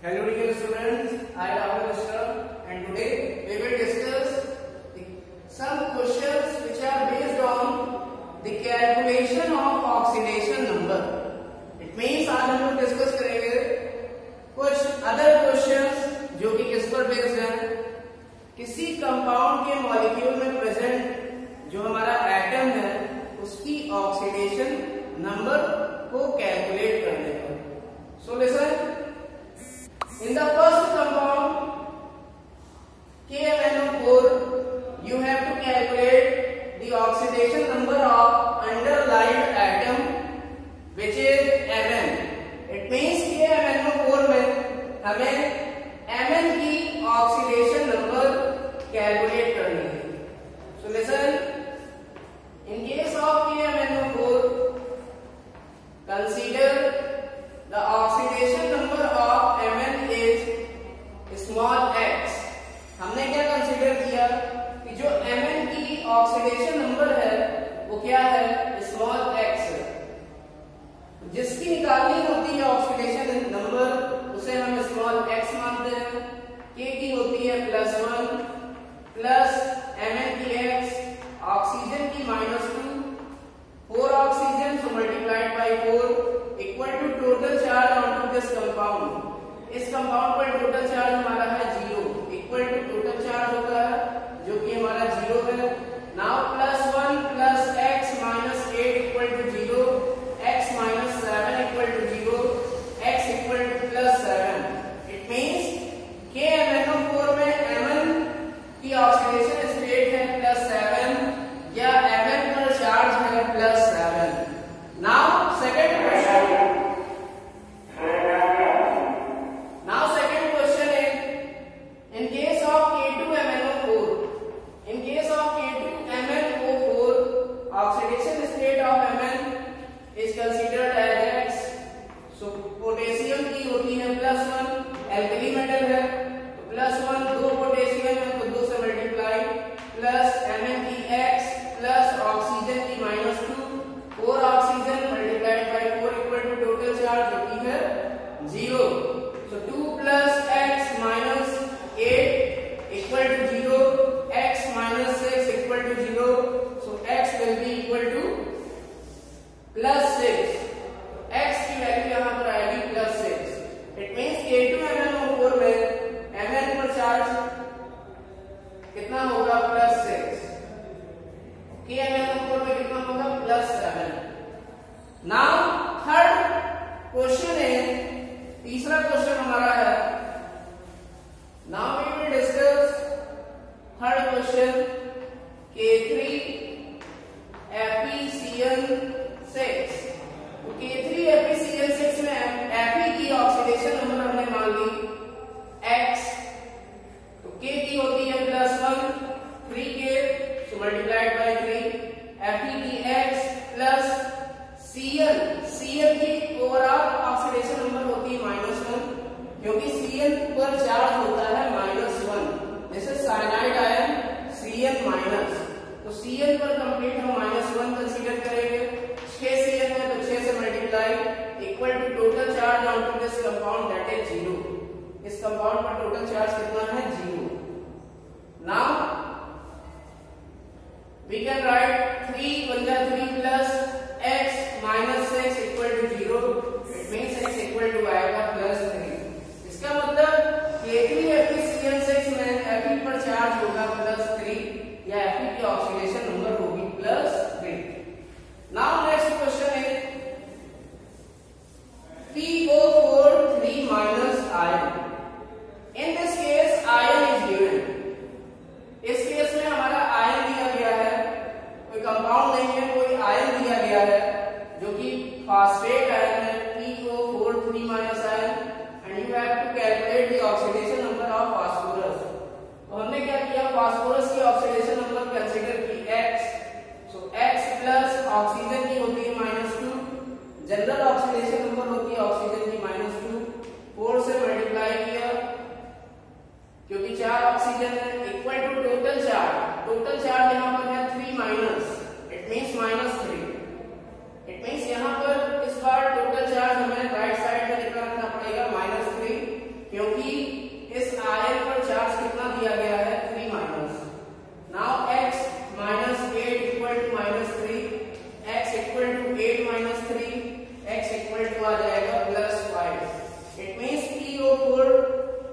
Hello dear students, I am Rahul Mishra and today we will discuss some questions which are based on the calculation of oxidation number. It means आज हम लोग discuss करेंगे कुछ other questions जो कि किस पर based हैं, किसी कंपाउंड के मॉलिक्यूल में प्रेजेंट जो हमारा एटम है उसकी ऑक्सीडेशन नंबर को कैलकुलेट करने पर. So listen, in the first compound KMnO4 you have to calculate the oxidation number of underlying atom which is Mn. It means KMnO4 में हमें Mn की ऑक्सीडेशन नंबर कैलकुलेट करनी है. So listen, in case of KMnO4 consider the oxidation number of Mn is small x. हमने क्या consider किया कि जो Mn की ऑक्सीडेशन नंबर है वो क्या है, स्मॉल x. जिसकी निकालनी होती है ऑक्सीडेशन नंबर उसे हम स्मॉल x मानते हैं. K की होती है +1 प्लस Mn की x, ऑक्सीजन की -2, 4 oxygen so multiplied by 4 equal to total charge onto this compound. इस कंपाउंड पर टोटल चार्ज हमारा है 0, इक्वल टू टोटल चार्ज होता है जो कि हमारा 0 है. Now +1 plus x minus 8 equal to 0, x minus 7 equal to 0, x equal to +7. It means KMnO4 में Mn की ऑक्सीडेशन स्टेट है +7 या Mn पर चार्ज है +7. Now second question. Oxidation state of Mn is considered as X. So potassium की होती है +1, alkali metal है तो +1, 2 पोटेशियम है तो 2 से मल्टीप्लाई, प्लस Mn की X प्लस ऑक्सीजन की -2, 4 oxygen multiplied by 4 equal to total charge जो की है 0. So 2 plus x minus 8 equal to 0, x minus 6 equal to 0. So x will be equal to +6. x की value यहाँ पर आएगी +6. It means K2MnO4 में Mn पर चार्ज कितना होगा +6, KMnO4 में कितना होगा +7. Now थर्ड क्वेश्चन है, तीसरा क्वेश्चन हमारा है. Now we will discuss third question. K3 FeCl6. तो K3FeCl6 में Fe की ऑक्सीडेशन नंबर हमने मान ली x. तो K की होती है +1, 3K so multiplied by 3, Fe की x प्लस Cl की ओवरऑल ऑक्सीडेशन नंबर होती है -1 क्योंकि Cl पर चार्ज होता है -1. जैसे साइनाइड आयन Cl-, तो Cl पर कंप्लीट हम -1 कंसीडर करेंगे. 6 Cl है तो 6 से multiply equal to total charge on to this compound that is 0. इस कंपाउंड पर टोटल चार्ज कितना है 0. Now we can write 3 × 3 plus x minus 6 equal to 0. It means x equal to आएगा +3. इसका मतलब K3FeCl6 में Fe पर चार्ज होगा +3 या Fe की ऑक्सीडेशन नंबर होगी +3. नाउ नेक्स्ट क्वेश्चन है PO4 3- ion. In this case ion is given. इस केस में हमारा आयन दिया गया है, कोई कंपाउंड नहीं है, कोई आयन दिया गया है जो कि फास्फेट आयन है PO4 3- ion. And you have to calculate the oxidation number of phosphorus. तो हमने क्या किया, फास्फोरस की ऑक्सीडेशन नंबर कंसीडर की x. So x plus oxygen की होती है -2, जनरल ऑक्सीडेशन नंबर होती है ऑक्सीजन की इट मींस PO4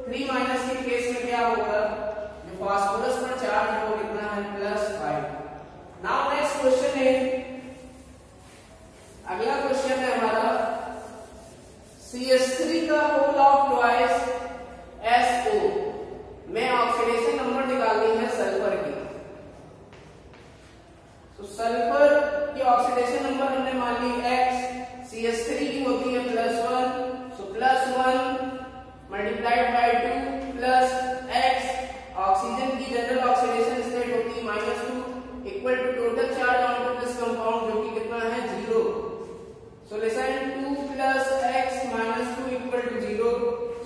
3 माइनस के केस में क्या होगा, जो फास्फोरस पर चार्ज है वो कितना है +5। नाउ नेक्स्ट क्वेश्चन है, अगला क्वेश्चन है हमारा CH3 का होल ऑफ ट्वाइस SO में ऑक्सीडेशन नंबर निकालनी है सल्फर की। तो सल्फर की ऑक्सीडेशन नंबर हमने मान ली X, CH3 की होती है +1, so +1 multiplied by 2 plus X, oxygen की जनरल ऑक्सीडेशन स्टेट होती है -2 equal to total charge on to this compound जो कि कितना है 0। So listen 2 plus X minus 2 equal to 0,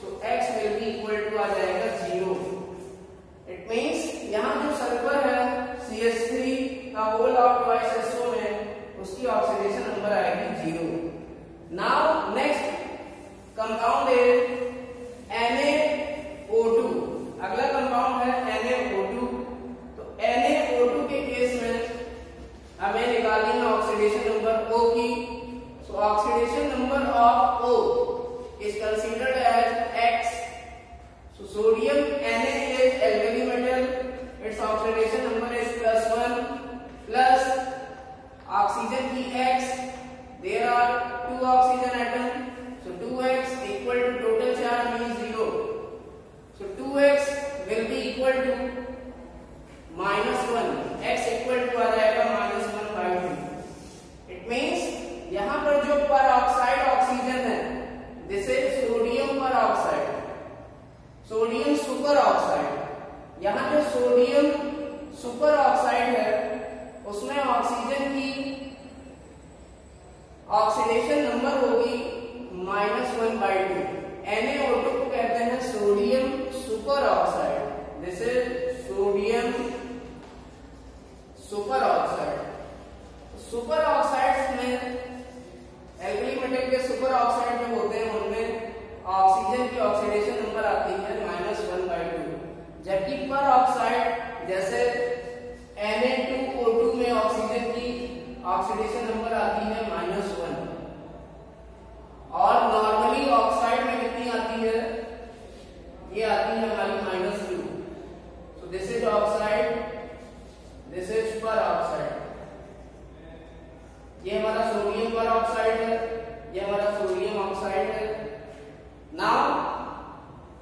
so X will be equal to आ जाएगा 0। इट मींस यहां जो सल्फर है CH3 का होल ऑफ ट्वाइस SO में उसकी ऑक्सीडेशन नंबर आएगी 0। नाउ नेक्स्ट कंपाउंड है NaO2, अगला कंपाउंड है NaO2। तो NaO2 के केस में हमें निकालनी है ऑक्सीडेशन नंबर O की। सो oxidation number of O is considered as X. So sodium Na is alkali metal, its oxidation number is +1 plus oxygen की X, there are 2 oxygen atom, so 2X equal to total charge means 0, so 2X will be equal to -1, X equal to आ जाएगा -1 by 2। it means यहाँ पर जो पर oxide oxygen है this is sodium per oxide, sodium super oxide. यहाँ जो sodium super oxide है उसमें ऑक्सीजन की ऑक्सीडेशन नंबर होगी -1 by 2। NaO2 को कहते हैं sodium super oxide, this is sodium super oxide. Super oxides में एल्कली मेटल के सुपर ऑक्साइड जो होते हैं उनमें ऑक्सीजन की ऑक्सीडेशन नंबर आती है -1 by 2, जबकि पर ऑक्साइड जैसे Na2O2 में ऑक्सीजन की ऑक्सीडेशन नंबर आती है -1। और नॉर्मली ऑक्साइड में कितनी आती है, ये आती है हमारी -2। So this is oxide, this is per oxide. ये हमारा सोडियम पर ऑक्साइड है, ये हमारा सोडियम ऑक्साइड है। Now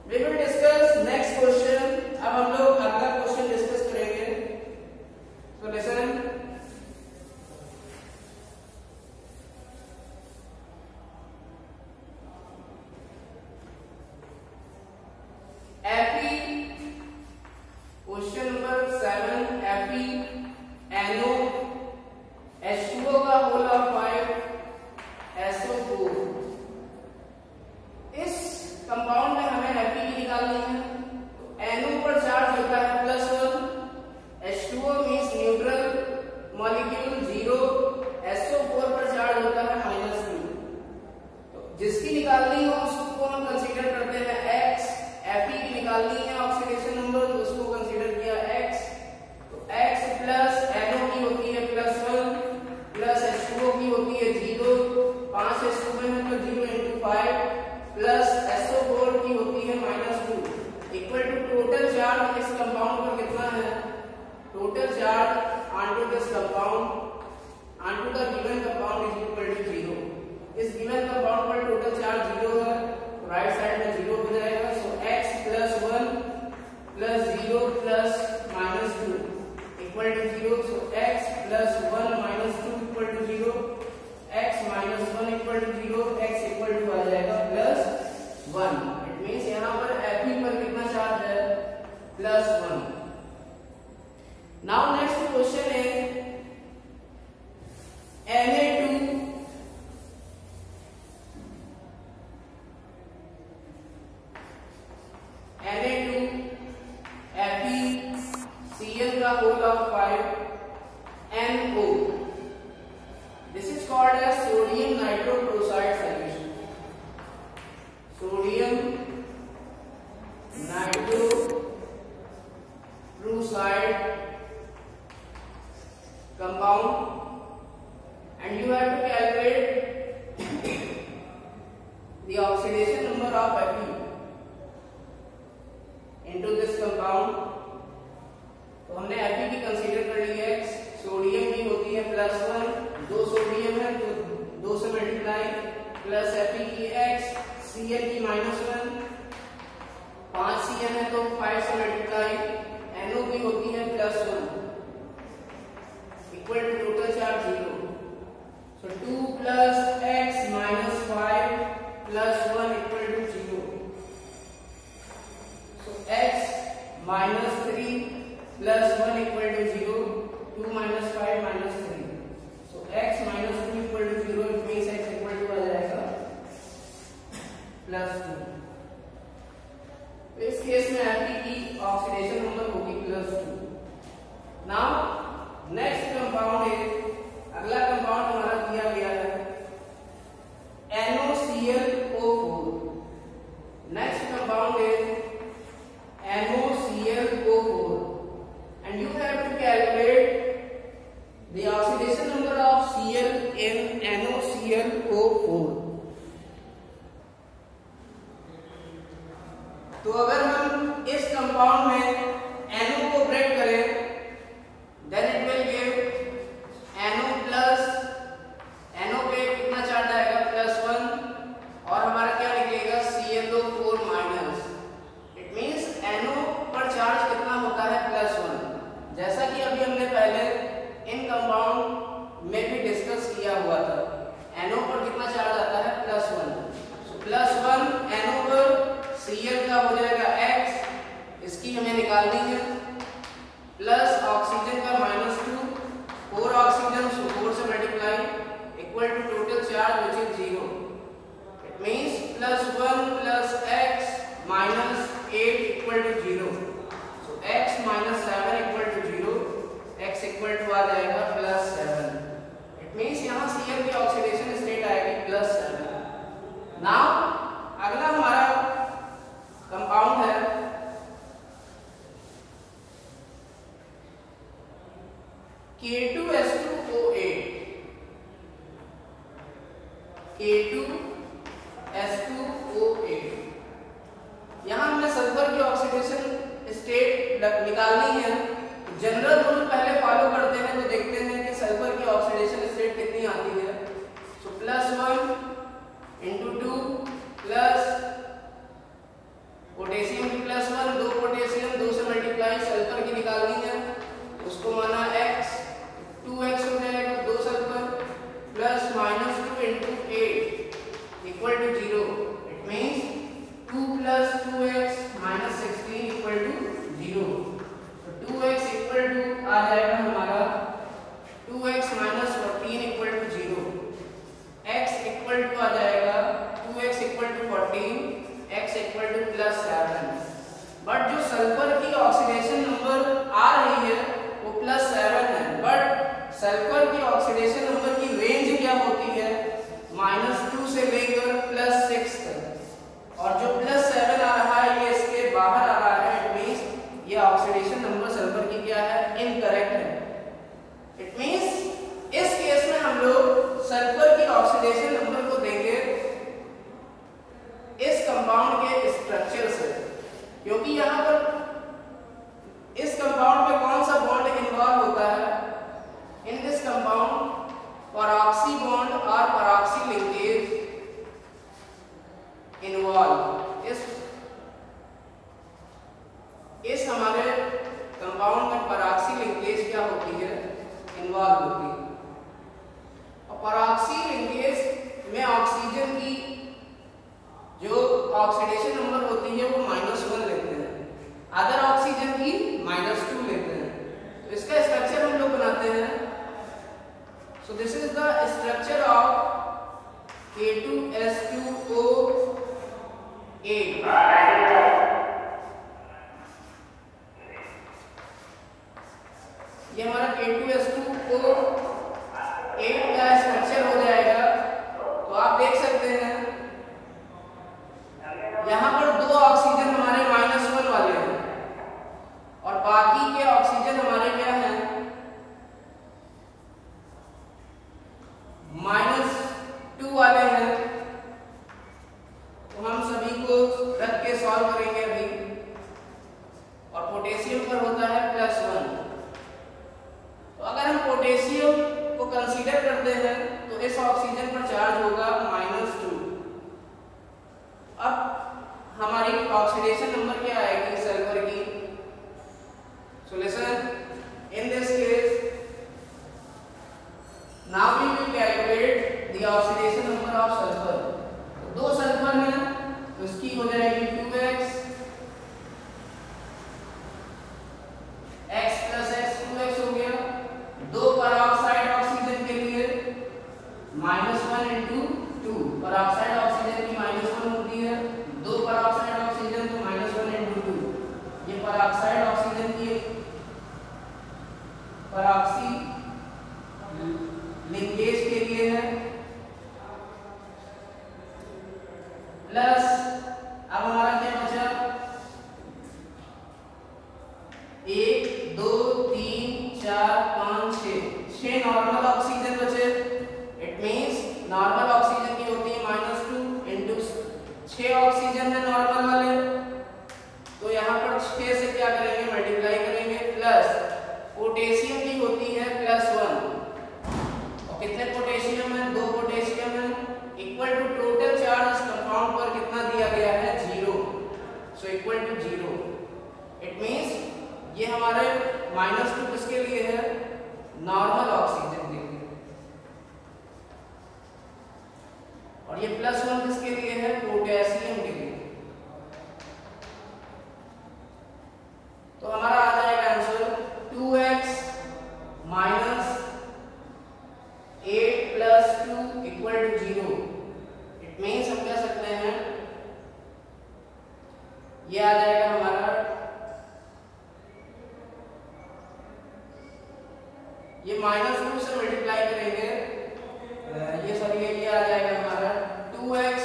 we will discuss next question. अब हम लोग अगला क्वेश्चन डिस्कस करेंगे। तो listen, Fe question number 7, FeNO H2O का होल ऑफ 5 SO4। इस कंपाउंड में हमें Fe की निकालनी है। तो NO पर चार्ज होता है +1, H2O means neutral molecule 0, SO4 पर चार्ज होता है -2। तो जिसकी निकालनी हो उसको हम कंसीडर करते हैं X। Fe की निकालनी है ऑक्सीडेशन नंबर, तो उसको कंसीडर किया X। तो X प्लस NO की होती है +1 प्लस H2O की होती है 0, 5 H2O है तो 0 into 5 प्लस SO4 की होती है -2 इक्वल टू टोटल चार्ज इस कंपाउंड पर कितना है, total charge on this compound on to the given compound is equal to 0। इस गिवन कंपाउंड पर टोटल चार्ज 0 है, राइट साइड में 0 हो जाएगा। सो X + 1 + 0 + -2 equal to 0। So X + 1 - 2 equal to 0, X - 1 equal to 0, X equal to आ जाएगा +1। इट मींस यहाँ पर Fe पर कितना चार्ज है, +1। नाउ नेक्स्ट क्वेश्चन है Na2 FeCl का whole of 5 NO। This is called as sodium nitrochloride solution. Sodium nitrochloride compound, and you have to calculate the oxidation number of Fe into this compound, तो हमने Fe की consider कर ली है। Sodium की होती है +1, 2 sodium है तो 2 से मल्टीप्लाई, प्लस Fe की x, Cl की -1, 5 Cl है तो 5 से मल्टीप्लाई, NO की होती है +1 equal to total charge 0। So 2 plus x minus 5 plus 1 equal to 0. So x minus 3 plus 1 equal to 0. 2 minus 5 minus 3. So x minus 2 equal to 0. It means x equal to आ जाएगा plus 2. तो इस case में Fe की oxidation number होगी +2. Now next compound is, अगला compound हमारा दिया गया है NOClO4. Next compound is NOClO4 and you have to calculate the oxidation number of Cl in NOClO4. तो अगर हम इस कंपाउंड में NO को ब्रेक करें, then it will give NO plus, NO पे कितना चार्ज आएगा +1 और हमारा क्या निकलेगा ClO4 minus. It means NO पर चार्ज कितना होता है +1, जैसा कि अभी हमने पहले इन कंपाउंड में भी डिस्कस किया हुआ था। NO पर कितना चार्ज आता है +1, so +1 NO पर Cl का हो जाएगा x, इसकी हमें निकालनी है, प्लस ऑक्सीजन का -2, 4 ऑक्सीजन, so 4 से multiply equal to total charge which is 0. It means +1 plus x minus 8 equal to 0. So x minus 7 equal to 0, x equal to आ जाएगा +7. इट मींस यहाँ Cl की ऑक्सीडेशन स्टेट आएगी +7. Now अगला हमारा compound है K2S2O8. K2S2O8 यहां हमने सल्फर की ऑक्सीडेशन स्टेट निकालनी है। जनरल रूल पहले फॉलो करते हैं तो देखते हैं कि सल्फर की ऑक्सीडेशन स्टेट कितनी आती है। सो +1 × 2 प्लस पोटेशियम की +1, 2 पोटेशियम, 2 से मल्टीप्लाई, सल्फर की निकालनी है, उसको माना x, 2x हो जाएगा, 2 sulphur plus -2 × 8 equal to 0. It means 2 + 2x - 16 equal to 0. तो 2x इक्वल टू आ जाएगा हमारा 2x - 14 equal to 0. x equal to आ जाएगा 2x equal to 14, x equal to +7. But जो सल्फर की ऑक्सीडेशन नंबर आ रही है वो +7 है, बट सल्फर की ऑक्सीडेशन नंबर की रेंज क्या होती है -2 से लेकर +6 तक, और जो +7 आ रहा है ये इसके बाहर आ रहा है। इट मींस ये ऑक्सीडेशन नंबर सल्फर की क्या है इनकरेक्ट है। इट मींस इस केस में हम लोग सल्फर की ऑक्सीडेशन नंबर को देंगे इस कंपाउंड के स्ट्रक्चर से, क्योंकि यहां पर इस कंपाउंड में कौन सा बॉन्ड इन्वॉल्व होता है। इन दिस कंपाउंड परऑक्सी बॉन्ड और परऑक्सी लिंकेज इन्वॉल्व। इस हमारे कंपाउंड में परऑक्सी लिंकेज क्या होती है इन्वॉल्व होती है, और परऑक्सी लिंकेज में ऑक्सीजन की जो ऑक्सीडेशन नंबर होती है वो -1 लेते हैं, अदर ऑक्सीजन की -2 लेते हैं। तो इसका स्ट्रक्चर हम लोग बनाते हैं। सो this is the structure of K2S2O8. ये हमारा K2S2O8 का स्ट्रक्चर हो जाएगा। तो आप देख सकते हैं यहाँ पर 2 ऑक्सीजन हमारे -1 वाले हैं और बाकी के ऑक्सीजन हमारे क्या हैं -2 वाले हैं। इस ऑक्सीजन पर चार्ज होगा -2। अब हमारी ऑक्सीडेशन नंबर क्या आएगी सल्फर की? So listen, in this case now we will calculate the oxidation number of sulphur. दो सल्फर है तो इसकी हो जाएगी 2x, x plus x 2x हो गया। दो पेरोक्साइड ऑक्सीजन के लिए -1 into 2, पेरोक्साइड ऑक्सीजन की -1 होती है, दो पेरोक्साइड ऑक्सीजन तो -1 into 2। ये पेरोक्साइड ऑक्सीजन की पेरोक्सी लिंकेज के लिए है, प्लस अब हमारा क्या बचा? 1 2 3 4 5 6 नॉर्मल ऑक्सीजन बचे। इट मींस नॉर्मल ऑक्सीजन की होती है -2 इंटू 6 ऑक्सीजन है नॉर्मल वाले, तो यहाँ पर 6 से क्या करेंगे? मल्टीप्लाई करेंगे। प्लस पोटेशियम की होती है +1, और कितने पोटेशियम है? 2 पोटेशियम है, इक्वल टू टोटल चार्ज इस कंपाउंड पर कितना दिया गया है? 0। So equal to 0। It means ये हमारे -2 किसके लिए है? नॉर्मल ऑक्सीजन के लिए, और ये +1 किसके लिए है? पोटेशियम के लिए। तो हमारा आ जाएगा answer 2x minus 8 plus 2 equal to 0। It means हम कह सकते हैं ये आ जाएगा हमारा, ये -2 से मल्टीप्लाई करेंगे, ये सॉरी ये आ जाएगा हमारा 2x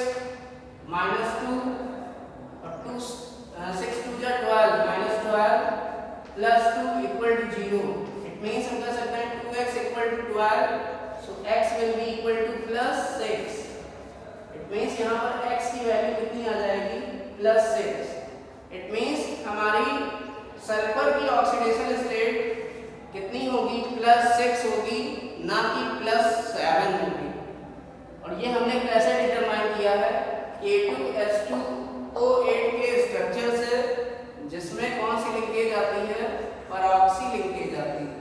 माइनस 2 और 2 6 2 जा 12 -12 plus 2 equal to 0। It means हम कह सकते हैं 2x equal to 12, so x will be equal to +6। It means यहाँ पर x की वैल्यू कितनी आ जाएगी? +6। इट मीन्स हमारी सल्फर की ऑक्सीडेशन स्टेट कितनी होगी? +6 होगी, ना कि +7 होगी। और ये हमने कैसे डिटरमाइन किया है? K2H2O8 के स्ट्रक्चर से, जिसमें कौन सी लिंकेज आती है? परऑक्सी लिंकेज आती है।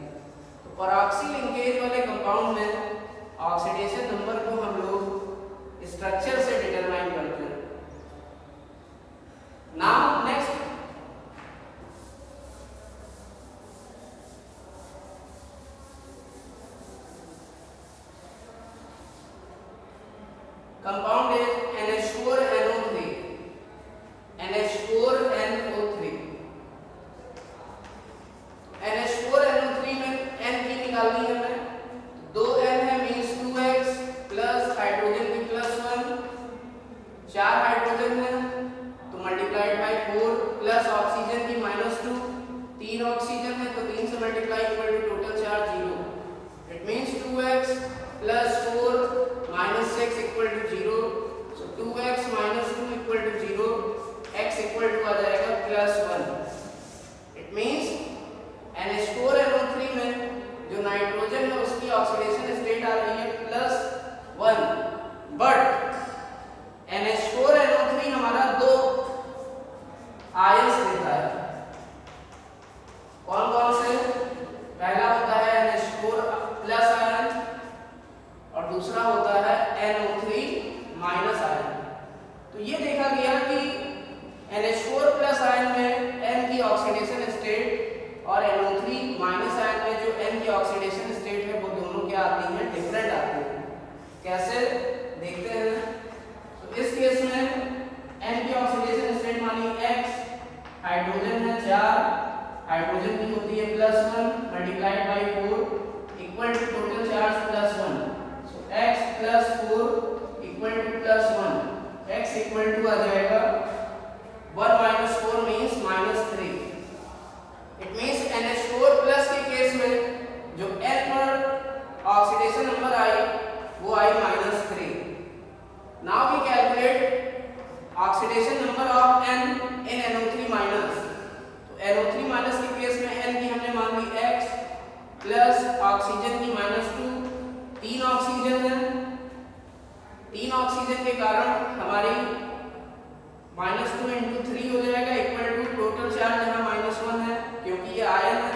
तो परऑक्सी लिंकेज वाले कंपाउंड में ऑक्सीडेशन नंबर को हम लोग स्ट्रक्चर से डिटरमाइन करते हैं। Now next compound is NH4NO3। NH4NO3 NH4NO3 में N की निकालनी है हमें, 2 N है मींस 2x प्लस हाइड्रोजन की +1, 4 हाइड्रोजन है तो मल्टीप्लाइड बाय 4 प्लस ऑक्सीजन की -2, 3 ऑक्सीजन है तो 3 से multiply equal to total charge 0। It means 2x plus 4 -6 equal to 0, so 2x -2 equal to 0, x equal to आ जाएगा +1। इट मींस NH4NO3 में जो नाइट्रोजन है उसकी ऑक्सीडेशन स्टेट आ रही है +1, बट NH4NO3 हमारा 2 आयंस देता है। कौन कौन से? पहला होता है NH4 प्लस आयन और दूसरा होता है NO3 माइनस आयन। तो ये देखा गया कि NH4 प्लस आयन में N की ऑक्सीडेशन स्टेट और NO3 माइनस आयन में जो N की ऑक्सीडेशन स्टेट है वो दोनों क्या आती हैं? डिफरेंट आती हैं। कैसे देखते हैं? तो इस केस में N की ऑक्सीडेशन स्टेट मानी X, हाइड्रोजन है 4, हाइड्रोजन की होती है +1 multiplied by 4 equal to total charge +1, so x + 4 equal to +1, x equal to आ जाएगा 1 - 4 means -3। It means NH4 plus के केस में जो N पर ऑक्सीडेशन नंबर आई वो आई -3। Now we calculate oxidation number of N in NO3 minus. तो NO3 माइनस के केस में N की हमने मान ली x प्लस ऑक्सीजन की -2, 3 ऑक्सीजन है ऑक्सीजन के कारण हमारी -2 × 3 हो जाएगा इक्वल टू टोटल चार्ज यहाँ -1 है क्योंकि ये आयन है,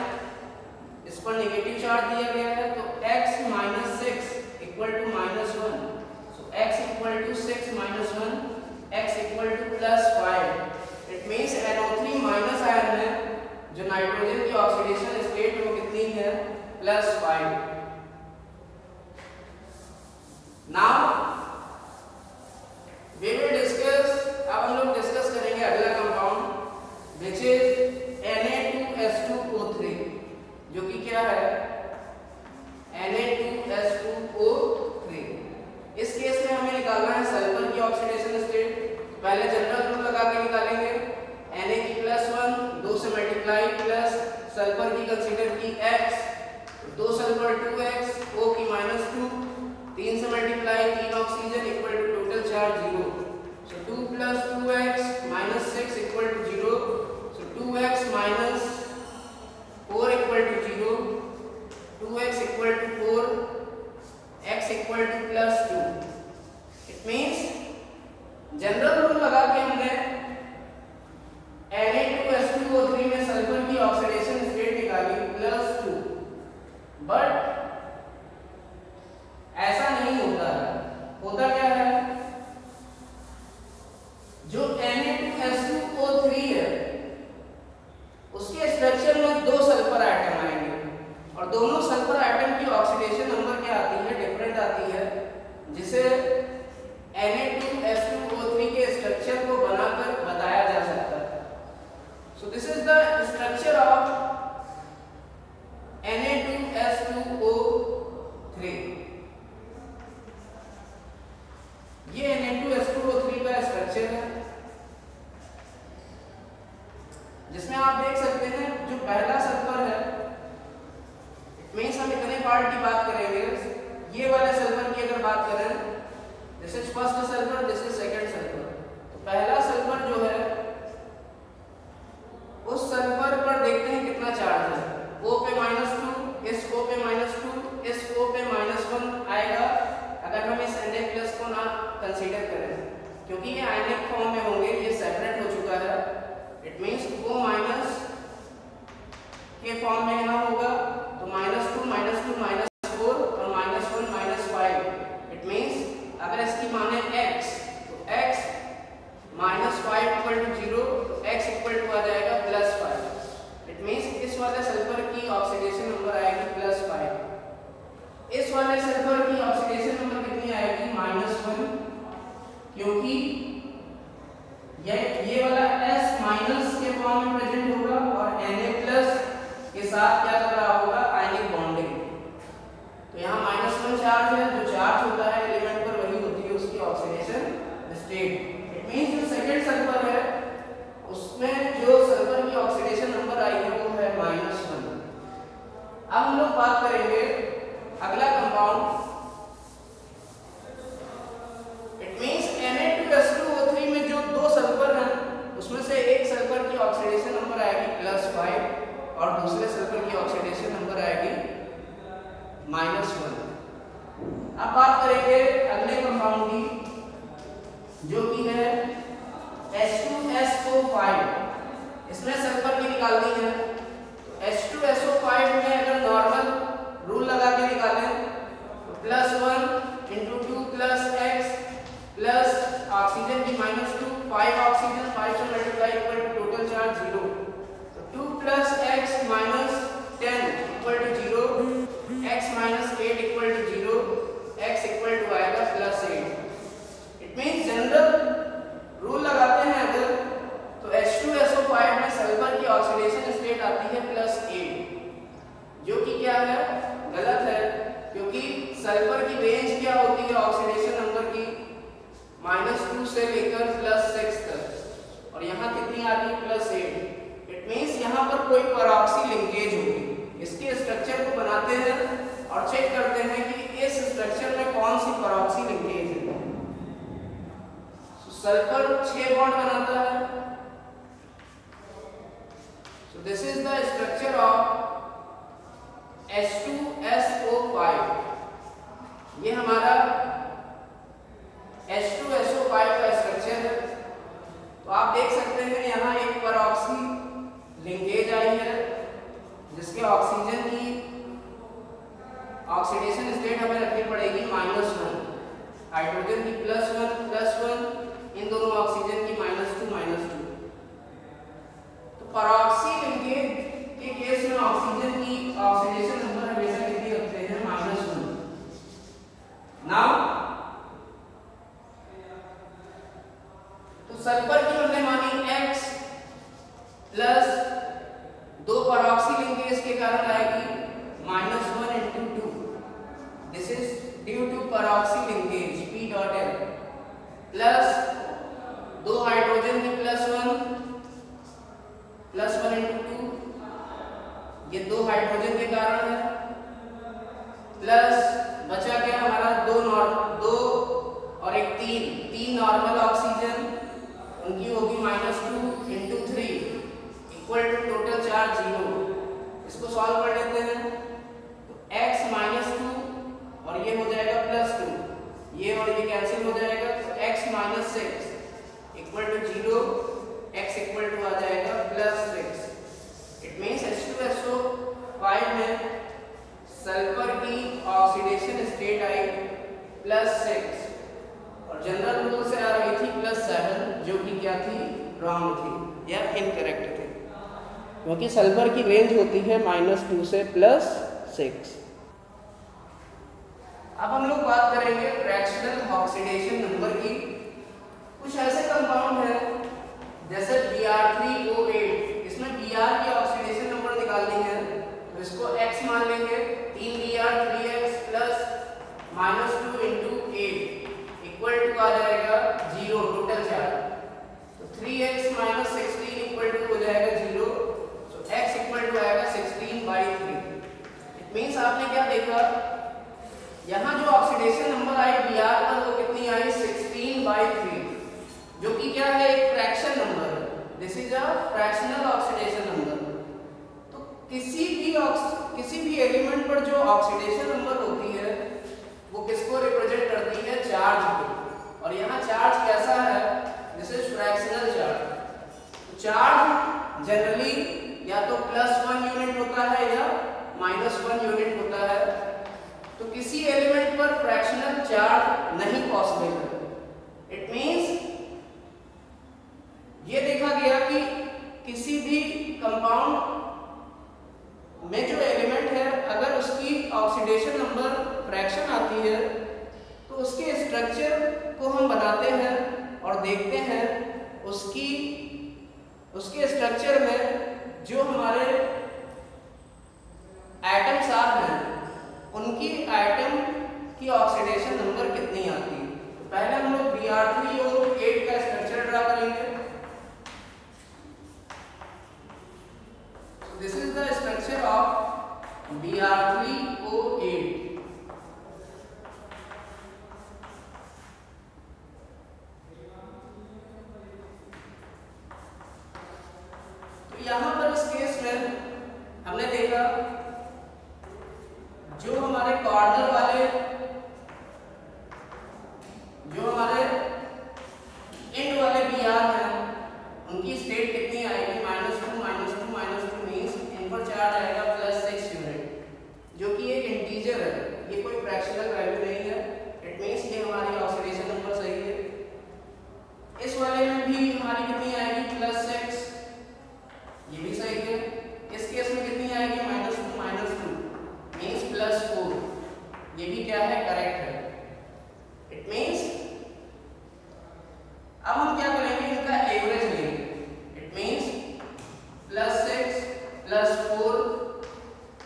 इस पर नेगेटिव चार्ज दिया गया है, तो x - 6 equal to -1, so x equal to 6 - 1, x equal to +5। It means NO3 minus ion है जो नाइट्रोजन की ऑक्सीडेशन स्टेट वो कितनी है, +5। नाउ वी विल डिस्कस, अब हम लोग डिस्कस करेंगे अगला कंपाउंड विच इज Na2S2O3, जो कि क्या है Na2S2O3। इस केस में हमें निकालना है सल्फर की ऑक्सीडेशन स्टेट। पहले जनरल रूल लगा के निकालेंगे, Na की +1, 2 से मल्टीप्लाई प्लस सल्फर की कंसीडर की x, 2 सल्फर 2x, O की -2, 3 से multiply 3 oxygen equal to total charge 0, so 2 + 2x - 6 equal to 0, so 2x - 4 equal to 0, 2x equal to 4, x equal to +2। It means general rule लगा के हमने Na2S2O3 में sulphur की oxidation state निकाली +2, but ऐसा नहीं होता है। होता क्या है, जो Na2S2O3 है उसके स्ट्रक्चर में 2 सल्फर आइटम आएंगे और दोनों सल्फर आइटम की ऑक्सीडेशन नंबर क्या आती है, डिफरेंट आती है, जिसे Na2S2O3 के स्ट्रक्चर को बनाकर बताया जा सकता है। सो this is the structure of Na2S2O3। ये Na2S2O3 का स्ट्रक्चर है, जिसमें आप देख सकते हैं जो पहला सल्फर है, इट मींस हम इतने पार्ट की बात करेंगे। ये वाले सल्फर की अगर बात करें, this is first sulphur, this is second sulphur. तो पहला सल्फर जो है उस सल्फर पर देखते हैं कितना चार्ज है, O पे -2, इस O पे -2, इस O पे -1 आएगा अगर हम इस Na+ को ना कंसीडर करें, क्योंकि ये आयनिक फॉर्म में होंगे, ये सेपरेट हो चुका है। इट मींस O- के फॉर्म में यहाँ होगा, तो -2 -4 और -1 -5। इट मींस अगर इसकी माने x, तो x -5 इक्वल टू 0, तो x इक्वल टू आ जाएगा +5। इट मींस इस वाले सल्फर की ऑक्सीडेशन नंबर आएगी +5। इस वाले सल्फर की ऑक्सीडेशन नंबर कितनी आएगी, -1, क्योंकि ये वाला S- के फॉर्म में प्रेजेंट होगा और Na+ के साथ क्या कर रहा होगा, आयनिक बॉन्डिंग। तो यहाँ -1 चार्ज है, जो चार्ज होता है एलिमेंट पर वही होती है उसकी ऑक्सीडेशन स्टेट। इट मींस जो सेकंड सल्फर है उसमें जो सल्फर की ऑक्सीडेशन नंबर आई है वो है -1। अब हम लोग बात करेंगे अगला कंपाउंड। इट मींस Na2S2O3 में जो 2 सल्फर हैं उसमें से एक सल्फर की ऑक्सीडेशन नंबर आएगी +5 और दूसरे सल्फर की ऑक्सीडेशन नंबर आएगी -1। अब बात करेंगे अगले कंपाउंड की, जो कि है H2SO5। इसमें सल्फर की निकालनी है, तो H2SO5 में अगर नॉर्मल रूल लगा के निकालें तो +1 × 2 + x प्लस ऑक्सीजन की -2, 5 ऑक्सीजन, 5 से multiply equal to total charge 0, तो 2 + x - 10 equal to 0, x - 8 equal to 0, x equal to आएगा +8। इट मींस जनरल रूल लगाते हैं अगर, तो H2SO5 में सल्फर की ऑक्सीडेशन स्टेट आती है +8, जो कि क्या है, गलत है, क्योंकि सल्फर की रेंज क्या होती है ऑक्सीडेशन नंबर की, -2 से लेकर +6 तक, और यहाँ कितनी आ रही है +8। इट मींस यहाँ पर कोई परऑक्सी लिंकेज होगी। इसके स्ट्रक्चर को बनाते हैं और चेक करते हैं कि इस स्ट्रक्चर में कौन सी परऑक्सी लिंकेज है। सल्फर 6 बॉन्ड बनाता है, सो this is the structure of H2SO5। ये हमारा H2SO5 का स्ट्रक्चर है। तो आप देख सकते हैं यहाँ एक परऑक्सी लिंकेज आई है जिसके ऑक्सीजन की ऑक्सीडेशन स्टेट हमें रखनी पड़ेगी -1, हाइड्रोजन की +1 इन दोनों ऑक्सीजन की -2। तो परऑक्सी लिंकेज के केस में ऑक्सीजन की ऑक्सीडेशन नंबर हमेशा कितनी रखते हैं? -1। नाउ तो सल्फर की हमने मानी X प्लस 2 परऑक्सी लिंकेज के कारण आएगी -1 into 2। This is due to peroxy linkage P.L plus 2 hydrogen की +1 into 2, ये 2 हाइड्रोजन के कारण है, प्लस बचा क्या हमारा 2 और एक 3 नॉर्मल ऑक्सीजन, उनकी होगी -2 into 3 equal to total charge 0। इसको सॉल्व कर लेते हैं तो x -2 और ये हो जाएगा +2, ये और ये कैंसिल हो जाएगा तो x -6 equal to 0, x equal to आ जाएगा +6। इट मींस H2SO5 में सल्फर की ऑक्सीडेशन स्टेट आई +6 और जनरल रूल से आ रही थी +7, जो कि क्या थी? रॉन्ग थी या इनकरेक्ट थी, क्योंकि सल्फर की रेंज होती है -2 से +6। अब हम लोग बात करेंगे फ्रैक्शनल ऑक्सीडेशन नंबर की। कुछ ऐसे कंपाउंड है जैसे Br3O8, इसमें Br की ऑक्सीडेशन नंबर निकालनी है तो इसको x मान लेंगे, 3Br 3x plus -2 into 8 equal to आ जाएगा 0 टोटल चार्ज। तो 3x - 16 इक्वल टू हो जाएगा 0, तो x इक्वल टू आएगा 16/3। इट मींस आपने क्या देखा, यहाँ जो ऑक्सीडेशन नंबर आई Br पर वो कितनी आई? 16/3, जो कि क्या है? एक फ्रैक्शन नंबर है। This is a fractional oxidation number. तो किसी भी एलिमेंट पर जो ऑक्सीडेशन नंबर होती है वो किसको रिप्रेजेंट करती है? चार्ज को। और यहाँ चार्ज कैसा है? This is fractional charge. Charge generally या तो +1 यूनिट होता है या -1 यूनिट होता है। तो किसी एलिमेंट पर फ्रैक्शनल चार्ज नहीं पॉसिबल है। इट मींस ये देखा गया कि किसी भी कंपाउंड में जो एलिमेंट है अगर उसकी ऑक्सीडेशन नंबर फ्रैक्शन आती है तो उसके स्ट्रक्चर को हम बनाते हैं और देखते हैं उसके स्ट्रक्चर में जो हमारे एटम्स हैं उनकी एटम की ऑक्सीडेशन नंबर कितनी आती है। तो पहले हम लोग Br3O8 का स्ट्रक्चर ड्रा करेंगे। This is the structure of Br3O8. तो यहाँ पर इस केस में हमने देखा जो हमारे कॉर्नर वाले, जो हमारे एंड वाले Br हैं उनकी स्टेट कितनी आएगी? -2 मींस इन पर चार्ज आएगा +6 यूनिट, जो कि एक इंटीजर है, ये कोई फ्रैक्शनल वैल्यू नहीं है। इट मींस ये हमारी ऑक्सीडेशन नंबर सही है। इस वाले में भी हमारी कितनी आएगी? +6, ये भी सही है। इस केस में कितनी आएगी? -2 मींस +4, ये भी क्या है? करेक्ट है। इट मींस अब हम क्या करेंगे? इनका एवरेज लेंगे। It means +6 +4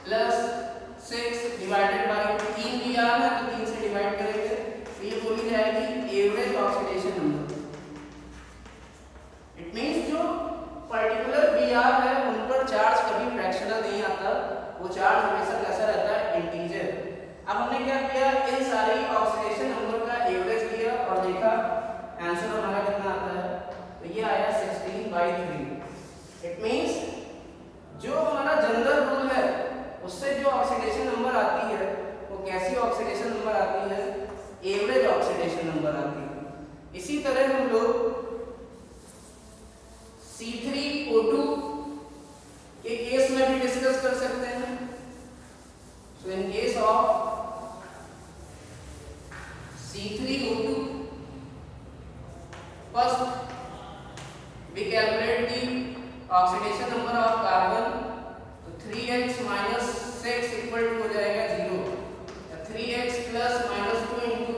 +6 divided by 3 Br है तो 3 से डिवाइड करेंगे तो ये बोली जाएगी average oxidation number. It means जो पर्टिकुलर Br है उन पर चार्ज कभी फ्रैक्शनल नहीं आता, वो चार्ज हमेशा कैसा रहता है? इंटीजर। अब हमने क्या किया? इन सारी ऑक्सीडेशन नंबर का एवरेज लिया और देखा आंसर हमारा कितना आता है, तो ये आया 16/3। इट मींस जो हमारा जनरल रूल है उससे जो ऑक्सीडेशन नंबर आती है वो कैसी ऑक्सीडेशन नंबर आती है? एवरेज ऑक्सीडेशन नंबर आती है। we calculate the oxidation number of carbon, तो 3x minus 6 equal to हो जाएगा 0, 3x plus minus 2 into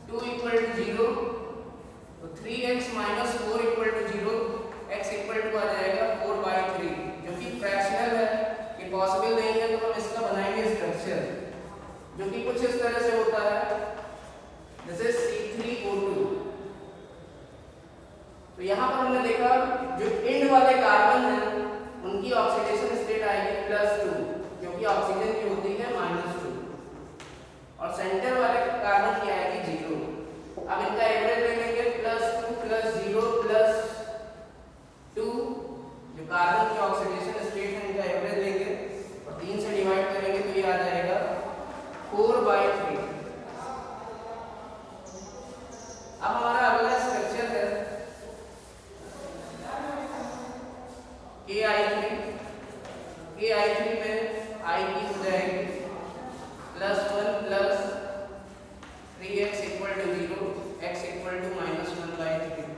2 equal to 0, तो 3x minus 4 equal to 0, x equal to आ जाएगा 4/3, जो कि फ्रैक्शनल है, ये पॉसिबल नहीं है, तो हम इसका बनाएंगे स्ट्रक्चर, जो कि कुछ इस तरह से होता है, दिस इज C3O2। तो यहाँ पर हमने देखा जो एंड वाले कार्बन हैं उनकी ऑक्सीडेशन स्टेट आएगी +2, क्योंकि ऑक्सीजन की होती है -2, और सेंटर वाले कार्बन की आएगी 0। अब इनका एवरेज ले लेंगे +2 + 0 + 2, जो कार्बन की ऑक्सीडेशन स्टेट है इनका एवरेज लेंगे और 3 से डिवाइड करेंगे तो ये आ जाएगा 4/3। अब हमारा अगला स्ट्रक्चर है KI3 में I की हो जाएगी +1 + 3x = 0, x = -1/3।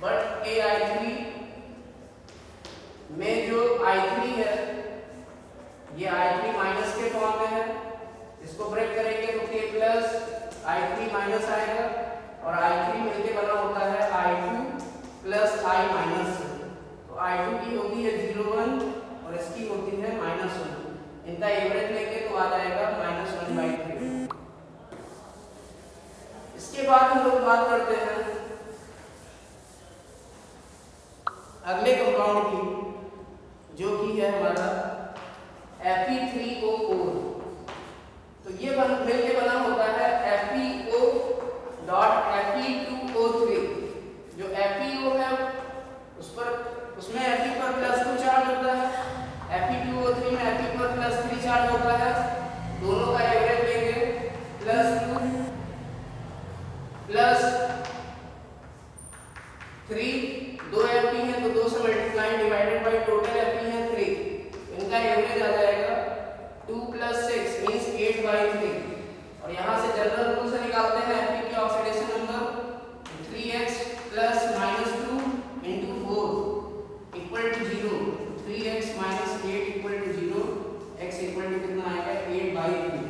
बट KI3 में जो I3 है ये I3 माइनस के फॉर्म में है, इसको ब्रेक करेंगे तो K प्लस I3 माइनस आएगा, और I3 मिलके बना होता है I2 + I माइनस, तो I2 की होती है 0, 1 और इसकी होती है -1, इनका एवरेज लेंगे तो आ जाएगा -1/3। इसके बाद हम लोग बात करते हैं अगले कंपाउंड की, जो कि है हमारा Fe3O4। तो ये मिलके बना होता है FeO डॉट Fe2O3। जो FeO है उसमें Fe पर +2 चार्ज होता है, Fe2O3 में Fe पर +3 चार्ज होता है, दोनों का एवरेज लेंगे +2 + 3, 2 Fe है तो 2 से multiply divided by total Fe है 3, इनका एवरेज आ जाएगा 2 + 6 मींस 8/3। और यहाँ से जनरल रूल से निकालते हैं Fe की oxidation number 3x + -2 × 4 = 0, 3x - 8 = 0, x = कितना आएगा 8/3।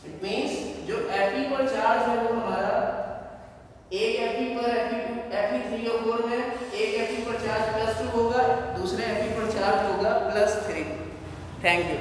इट मींस जो Fe पर चार्ज है वो हमारा एक Fe पर Fe3O4 में एक Fe पर चार्ज +2 होगा, दूसरे Fe पर चार्ज होगा +3। Thank you.